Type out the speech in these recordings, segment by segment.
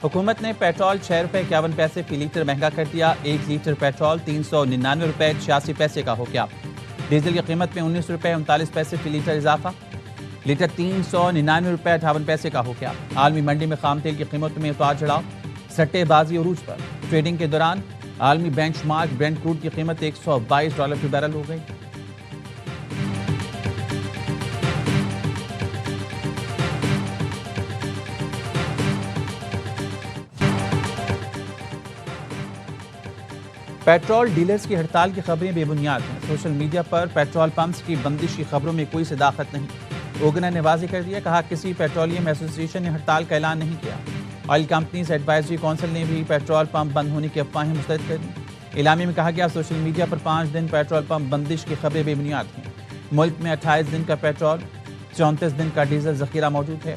حکومت نے پیٹرول 6 روپے 51 پیسے فی لیٹر مہنگا کر دیا۔ 1 لیٹر پیٹرول 399 روپے 86 پیسے کا ہو گیا۔ ڈیزل کی قیمت میں 19 روپے 39 پیسے فی لیٹر اضافہ، لیٹر 399 روپے 58 پیسے کا ہو گیا۔ عالمی منڈی میں خام تیل کی قیمتوں میں اتار چڑھاؤ، سٹے بازی عروج پر۔ ٹریڈنگ کے دوران عالمی بینچ مارک برینٹ کروڈ کی قیمت $122 فی بیرل ہو گئی۔ پیٹرول ڈیلرز کی ہڑتال کی خبریں بے بنیاد ہیں۔ سوشل میڈیا پر پیٹرول پمپس کی بندش کی خبروں میں کوئی صداقت نہیں۔ اوگنا نے واضح کر دیا، کہا کسی پیٹرولیم ایسوسی ایشن نے ہڑتال کا اعلان نہیں کیا۔ آئل کمپنیز ایڈوائزری کونسل نے بھی پیٹرول پمپ بند ہونے کی افواہیں مسترد کر دیں۔ اعلامیے میں کہا گیا سوشل میڈیا پر 5 دن پیٹرول پمپ بندش کی خبریں بے بنیاد ہیں۔ ملک میں 28 دن کا پیٹرول، 34 دن کا ڈیزل ذخیرہ موجود ہے۔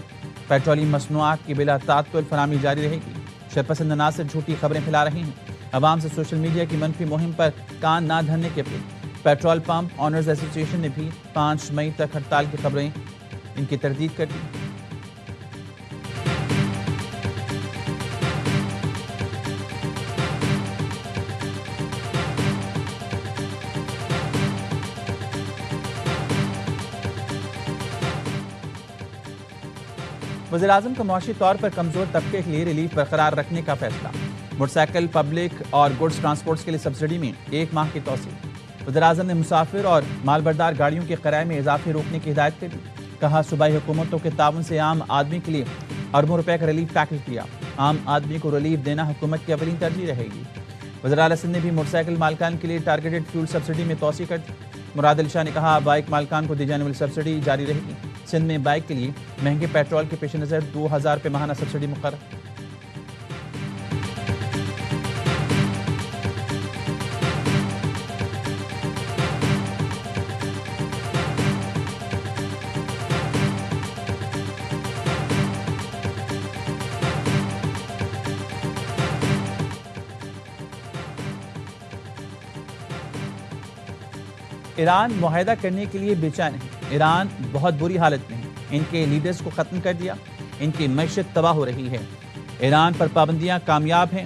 پیٹرولیم مصنوعات کی بلا تعطل فراہمی جاری رہے گی۔ شرپسند عناصر جھوٹی خبریں پھیلا رہے ہیں۔ عوام سے سوشل میڈیا کی منفی مہم پر کان نہ دھرنے کی اپیل۔ پیٹرول پمپ آنرز ایسوسی ایشن نے بھی 5 مئی تک ہڑتال کی خبریں ان کی تردید کر دی۔ وزیراعظم کا معاشی طور پر کمزور طبقے کے لیے ریلیف برقرار رکھنے کا فیصلہ۔ موٹر سائیکل، پبلک اور گڈز ٹرانسپورٹس کے لیے سبسڈی میں 1 ماہ کی توسیع۔ وزیراعظم نے مسافر اور مال بردار گاڑیوں کے کرائے میں اضافے روکنے کی ہدایت کر دی۔ کہا صوبائی حکومتوں کے تعاون سے عام آدمی کے لیے اربوں روپے کا ریلیف پیکج دیا۔ عام آدمی کو ریلیف دینا حکومت کی اولین ترجیح رہے گی۔ وزراء سندھ نے بھی موٹر سائیکل مالکان کے لیے ٹارگیٹڈ فیول سبسڈی میں توسیع کر دی۔ مراد علی شاہ نے کہا بائک مالکان کو دی جانے والی سبسڈی جاری رہے گی۔ سندھ میں بائک کے لیے مہنگے پیٹرول کے پیش نظر 2000 روپے ماہانہ سبسڈی مقرر۔ ایران معاہدہ کرنے کے لیے بے چین ہے۔ ایران بہت بری حالت میں ہے۔ ان کے لیڈرز کو ختم کر دیا، ان کی معیشت تباہ ہو رہی ہے۔ ایران پر پابندیاں کامیاب ہیں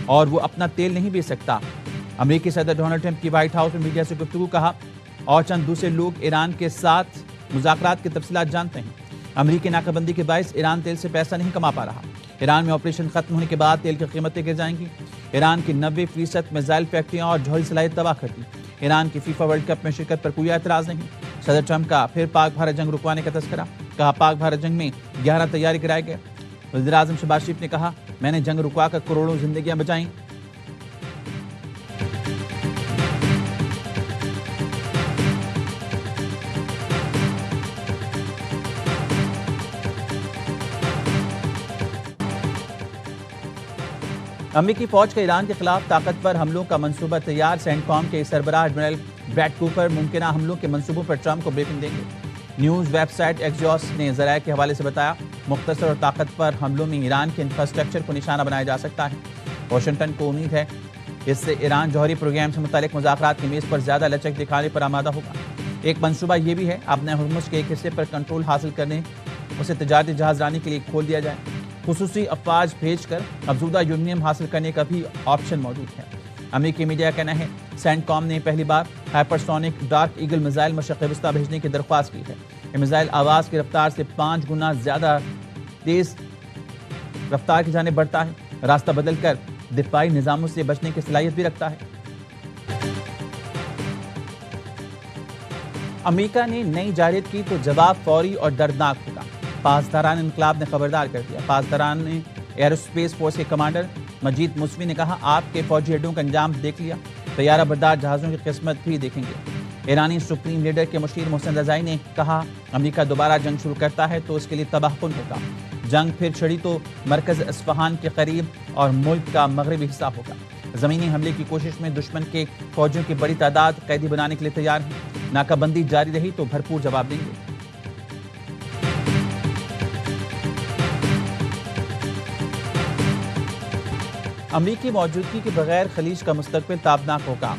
اور وہ اپنا تیل نہیں بیچ سکتا۔ امریکی صدر ڈونلڈ ٹرمپ کی وائٹ ہاؤس میں میڈیا سے گفتگو، کہا اور چند دوسرے لوگ ایران کے ساتھ مذاکرات کی تفصیلات جانتے ہیں۔ امریکی ناکہ بندی کے باعث ایران تیل سے پیسہ نہیں کما پا رہا۔ ایران میں آپریشن ختم ہونے کے بعد تیل کی قیمتیں گر جائیں گی۔ ایران کی 90% میزائل فیکٹریاں اور جوہری صلاحیت تباہ کر دی۔ ایران کی فیفا ورلڈ کپ میں شرکت پر کوئی اعتراض نہیں۔ صدر ٹرمپ کا پھر پاک بھارت جنگ رکوانے کا تذکرہ، کہا پاک بھارت جنگ میں 11 تیاری کرائے گئے۔ وزیراعظم شہباز شریف نے کہا میں نے جنگ رکوا کر کروڑوں زندگیاں بچائیں۔ امریکی فوج کا ایران کے خلاف طاقتور حملوں کا منصوبہ تیار۔ سینٹ کام کے سربراہ ایڈمرل بریڈ کوپر ممکنہ حملوں کے منصوبوں پر ٹرمپ کو بریفنگ دیں گے۔ نیوز ویب سائٹ ایکزیوس نے ذرائع کے حوالے سے بتایا مختصر اور طاقتور حملوں میں ایران کے انفراسٹرکچر کو نشانہ بنایا جا سکتا ہے۔ واشنگٹن کو امید ہے اس سے ایران جوہری پروگرام سے متعلق مذاکرات کی میز پر زیادہ لچک دکھانے پر آمادہ ہوگا۔ ایک منصوبہ یہ بھی ہے اپنے ہرمز کے ایک حصے پر کنٹرول حاصل کرنے اسے تجارتی جہاز رانی کے لیے کھول دیا جائے۔ خصوصی افواج بھیج کر افزودہ یورینیم حاصل کرنے کا بھی آپشن موجود ہے۔ امریکی میڈیا کا کہنا ہے سینٹ کام نے پہلی بار ہائپرسونک ڈارک ایگل میزائل مشرق وسطیٰ بھیجنے کی درخواست کی ہے۔ یہ میزائل آواز کی رفتار سے 5 گنا زیادہ تیز رفتار کی جانب بڑھتا ہے، راستہ بدل کر دفاعی نظاموں سے بچنے کی صلاحیت بھی رکھتا ہے۔ امریکہ نے نئی جارحیت کی تو جواب فوری اور دردناک ہوگا، پاسداران انقلاب نے خبردار کر دیا۔ پاسداران نے ایئر اسپیس فورس کے کمانڈر مجید موسوی نے کہا آپ کے فوجی اڈوں کا انجام دیکھ لیا، طیارہ بردار جہازوں کی قسمت بھی دیکھیں گے۔ ایرانی سپریم لیڈر کے مشیر محسن رضائی نے کہا امریکہ دوبارہ جنگ شروع کرتا ہے تو اس کے لیے تباہ کن ہوگا۔ جنگ پھر چھڑی تو مرکز اصفہان کے قریب اور ملک کا مغربی حصہ ہوگا۔ زمینی حملے کی کوشش میں دشمن کے فوجیوں کی بڑی تعداد قیدی بنانے کے لیے تیار ہیں۔ ناکہ بندی جاری رہی تو بھرپور جواب دیں گے۔ امریکی موجودگی کے بغیر خلیج کا مستقبل تابناک ہوگا۔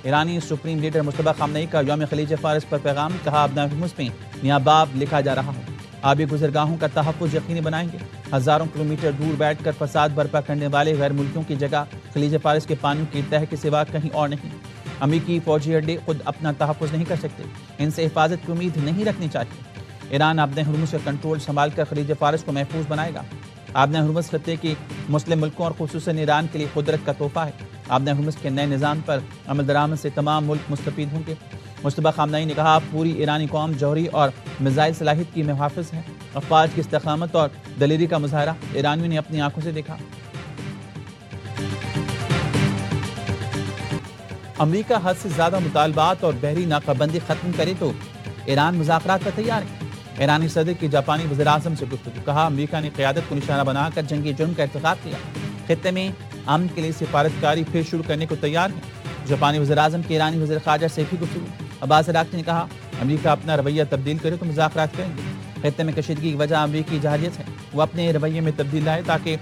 ایرانی سپریم لیڈر مجتبی خامنئی کا یوم خلیج فارس پر پیغام، کہا اب ہرمز میں نیا باب لکھا جا رہا ہے، آبی گزرگاہوں کا تحفظ یقینی بنائیں گے۔ ہزاروں کلومیٹر دور بیٹھ کر فساد برپا کرنے والے غیر ملکیوں کی جگہ خلیج فارس کے پانیوں کی تہہ کے سوا کہیں اور نہیں۔ امریکی فوجی اڈے خود اپنا تحفظ نہیں کر سکتے، ان سے حفاظت کی امید نہیں رکھنی چاہیے۔ ایران آبِ ہرمز کا کنٹرول سنبھال کر خلیج فارس کو محفوظ بنائے گا۔ آبِ ہرمز خطے کی مسلم ملکوں اور خصوصاً ایران کے لیے قدرت کا تحفہ ہے۔ آبِ ہرمز کے نئے نظام پر عمل درآمد سے تمام ملک مستفید ہوں گے۔ مصطفیٰ خامنہئی نے کہا، پوری ایرانی قوم جوہری اور میزائل صلاحیت کی محافظ ہے۔ افواج کی استقامت اور دلیری کا مظاہرہ ایرانیوں نے اپنی آنکھوں سے دیکھا۔ امریکہ حد سے زیادہ مطالبات اور بحری ناکہ بندی ختم کرے تو ایران مذاکرات پر تیار ہے۔ ایرانی صدر کی جاپانی وزیر اعظم سے گفتگو، کہا امریکہ نے قیادت کو نشانہ بنا کر جنگی جرم کا ارتکاب کیا، خطے میں امن کے لیے سفارتکاری پھر شروع کرنے کو تیار ہے۔ جاپانی وزیر اعظم کی ایرانی وزیر خارجہ سے بھی گفتگو، عباس عراقچی نے کہا امریکہ اپنا رویہ تبدیل کرے تو مذاکرات کریں گے۔ خطے میں کشیدگی کی وجہ امریکی جارحیت ہے، وہ اپنے رویے میں تبدیل لائے تاکہ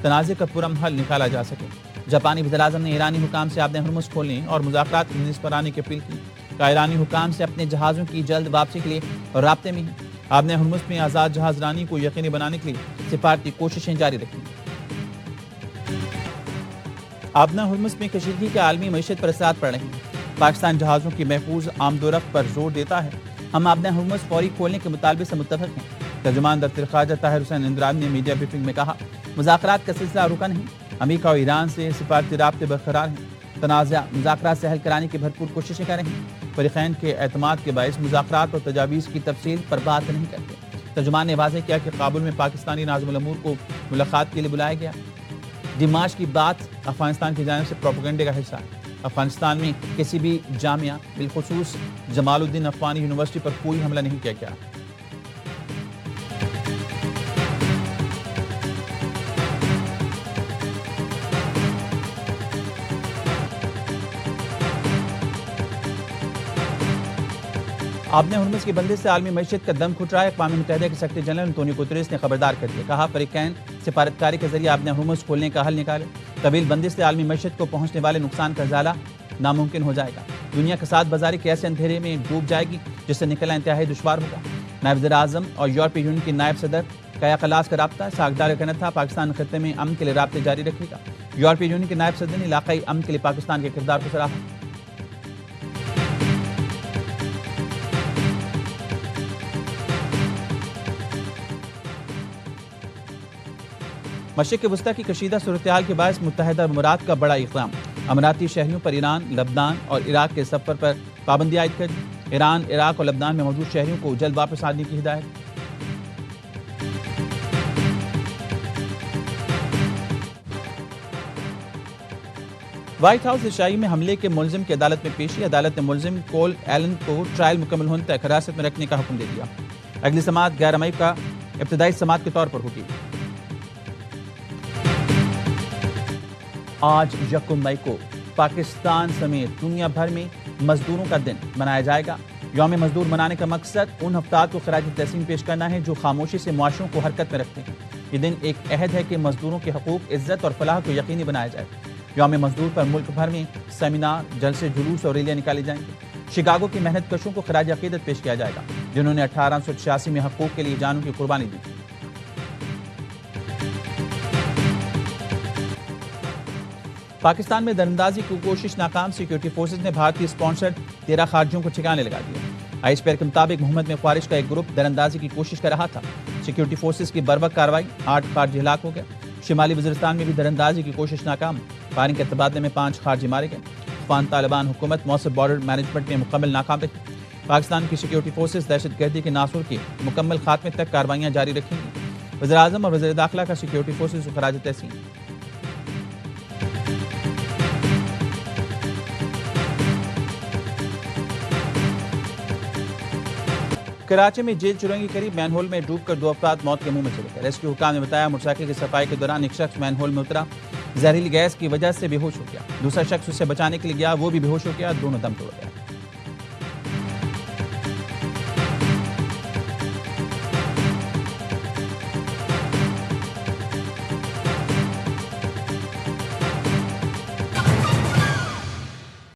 تنازع کا پرامن حل نکالا جا سکے۔ جاپانی وزیر اعظم نے ایرانی حکام سے آبِ ہرمز کھولنے اور مذاکرات کی میز پر آنے کی اپیل کی، کہا ایرانی حکام سے اپنے جہازوں کی جلد واپسی کے لیے رابطے میں ہیں۔ آبِ ہرمز میں آزاد جہاز رانی کو یقینی بنانے کے لیے سفارتی کوششیں جاری رکھیں۔ آبِ ہرمز میں کشیدگی کے عالمی معیشت پر اثرات پڑ رہے ہیں۔ پاکستان جہازوں کی محفوظ آمد و رفت پر زور دیتا ہے۔ ہم آبِ ہرمز فوری کھولنے کے مطالبے سے متفق ہیں۔ ترجمان دفتر خارجہ طاہر حسین اندرابی نے میڈیا بریفنگ میں کہا، مذاکرات کا سلسلہ رکا نہیں، امریکہ اور ایران سے سفارتی رابطے برقرار ہیں، تنازع مذاکرات سے حل کرانے کی بھرپور کوششیں کر رہے ہیں، فریقین کے اعتماد کے باعث مذاکرات اور تجاویز کی تفصیل پر بات نہیں کرتے۔ ترجمان نے واضح کیا کہ کابل میں پاکستانی ناظم الامور کو ملاقات کے لیے بلایا گیا۔ ڈیمارچ کی بات افغانستان کی جانب سے پروپیگنڈے کا حصہ ہے۔ افغانستان میں کسی بھی جامعہ بالخصوص جمال الدین افغانی یونیورسٹی پر کوئی حملہ نہیں کیا گیا۔ آبِ ہرمز کی بندش سے عالمی معیشت کا دم گھٹ رہا ہے۔ اقوام متحدہ کے سیکریٹری جنرل انطونیو گوتریس نے خبردار کر دیا، کہا فریقین سفارتکاری کے ذریعے آبِ ہرمز کھولنے کا حل نکالے، طویل بندش سے عالمی معیشت کو پہنچنے والے نقصان کا ازالہ ناممکن ہو جائے گا۔ دنیا کساد بازاری کے ایسے اندھیرے میں ڈوب جائے گی جس سے نکلنا انتہائی دشوار ہوگا۔ نائب وزیر اعظم اور یورپی یونین کی نائب صدر کایا کلاس کا رابطہ، ساکھدار کا کہنا تھا پاکستان خطے میں امن کے لیے رابطے جاری رکھے گا۔ یورپی یونین کے نائب صدر نے علاقائی امن کے لیے پاکستان کے کردار کو سراہا۔ مشرق وسطیٰ کی کشیدہ صورتحال کے باعث متحدہ امارات کا بڑا اقدام، اماراتی شہریوں پر ایران، لبنان اور عراق کے سفر پر پابندی عائد کر دی۔ ایران، عراق اور لبنان میں موجود شہریوں کو جلد واپس آنے کی ہدایت۔ وائٹ ہاؤس ایشیائی میں حملے کے ملزم کی عدالت میں پیشی، عدالت نے ملزم کول ایلن کو ٹرائل مکمل ہونے تک حراست میں رکھنے کا حکم دے دیا۔ اگلی سماعت 11 مئی کا ابتدائی سماعت کے طور پر ہوگی۔ آج 1 مئی کو پاکستان سمیت دنیا بھر میں مزدوروں کا دن منایا جائے گا۔ یوم مزدور منانے کا مقصد ان افراد کو خراج تحسین پیش کرنا ہے جو خاموشی سے معاشروں کو حرکت میں رکھتے ہیں۔ یہ دن ایک عہد ہے کہ مزدوروں کے حقوق، عزت اور فلاح کو یقینی بنایا جائے۔ یوم مزدور پر ملک بھر میں سیمینار، جلسے، جلوس اور ریلیاں نکالی جائیں گے۔ شکاگو کی محنت کشوں کو خراج عقیدت پیش کیا جائے گا جنہوں نے 1886 میں حقوق کے لیے جانوں کی قربانی دی۔ پاکستان میں دراندازی کی کوشش ناکام، سیکیورٹی فورسز نے بھارتی اسپانسرڈ 13 خارجیوں کو ٹھکانے لگا دیا۔ آئی ایس پی آر کے مطابق محمد میں خوارش کا ایک گروپ دراندازی کی کوشش کر رہا تھا۔ سیکیورٹی فورسز کی بروقت کارروائی 8 خارجی ہلاک ہو گئے۔ شمالی وزیرستان میں بھی دراندازی کی کوشش ناکام، فائرنگ کے تبادلے میں 5 خارجی مارے گئے۔ افغان طالبان حکومت مؤثر بارڈر مینجمنٹ میں مکمل ناکام رہی۔ پاکستان کی سیکیورٹی فورسز دہشت گردی کے ناصور کے مکمل خاتمے تک کارروائیاں جاری رکھیں گی۔ وزیر اعظم اور وزیر داخلہ کا سیکیورٹی فورسز کو خراج تحسین۔ کراچی میں جیل چرنگی کے قریب مین ہول میں ڈوب کر 2 افراد موت کے منہ میں چلے گئے۔ ریسکیو حکام نے بتایا موٹر سائیکل کی صفائی کے دوران ایک شخص مین ہول میں اترا، زہریلی گیس کی وجہ سے بے ہوش ہو گیا۔ دوسرا شخص اسے بچانے کے لیے گیا، وہ بھی بے ہوش ہو گیا، دونوں دم توڑ گئے۔